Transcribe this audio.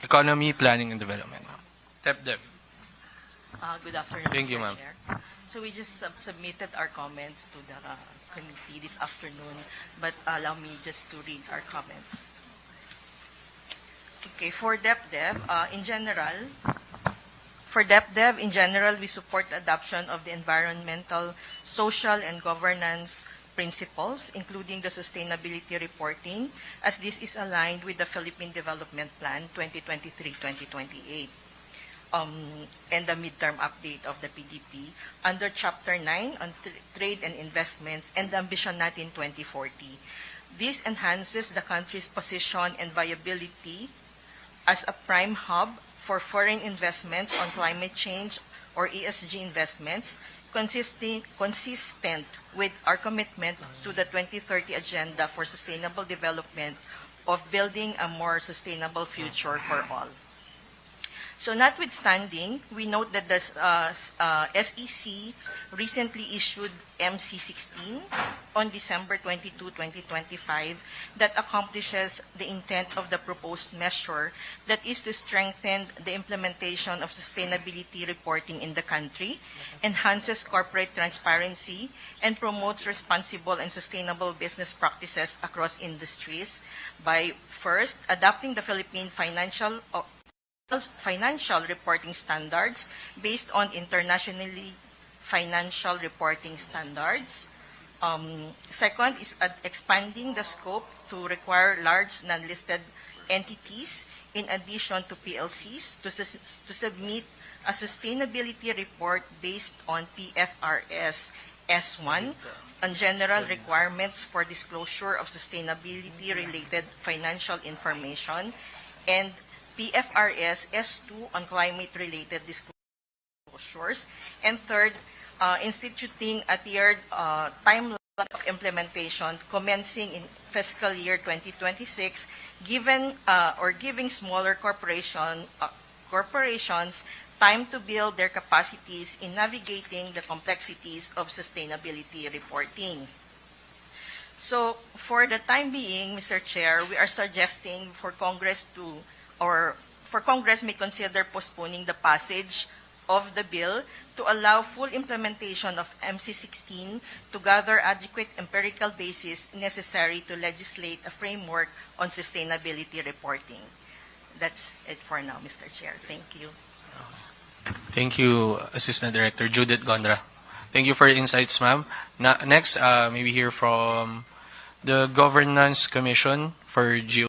Economy, Planning, and Development. DepDev. Good afternoon, Thank you, Mr. ma'am. Chair. So we just submitted our comments to the committee this afternoon, but allow me just to read our comments. Okay, for DepDev, in general, we support the adoption of the environmental, social, and governance principles, including the sustainability reporting, as this is aligned with the Philippine Development Plan 2023-2028. And the midterm update of the PDP under Chapter 9 on trade and investments and the Ambition Natin 2040. This enhances the country's position and viability as a prime hub for foreign investments on climate change or ESG investments, consistent with our commitment to the 2030 Agenda for Sustainable Development of building a more sustainable future for all. So notwithstanding, we note that the SEC recently issued MC16 on December 22, 2025 that accomplishes the intent of the proposed measure, that is to strengthen the implementation of sustainability reporting in the country, enhances corporate transparency, and promotes responsible and sustainable business practices across industries by, first, adopting the Philippine financial reporting standards based on internationally financial reporting standards. Second is expanding the scope to require large non-listed entities in addition to PLCs to submit a sustainability report based on PFRS S1 on general requirements for disclosure of sustainability-related financial information, and PFRS S2 on climate-related disclosures. And third, instituting a tiered timeline of implementation commencing in fiscal year 2026, giving smaller corporations time to build their capacities in navigating the complexities of sustainability reporting. So, for the time being, Mr. Chair, we are suggesting for Congress may consider postponing the passage of the bill to allow full implementation of MC16 to gather adequate empirical basis necessary to legislate a framework on sustainability reporting. That's it for now, Mr. Chair. Thank you. Thank you, Assistant Director Judith Gondra. Thank you for your insights, ma'am. Next, may we hear from the Governance Commission for GO.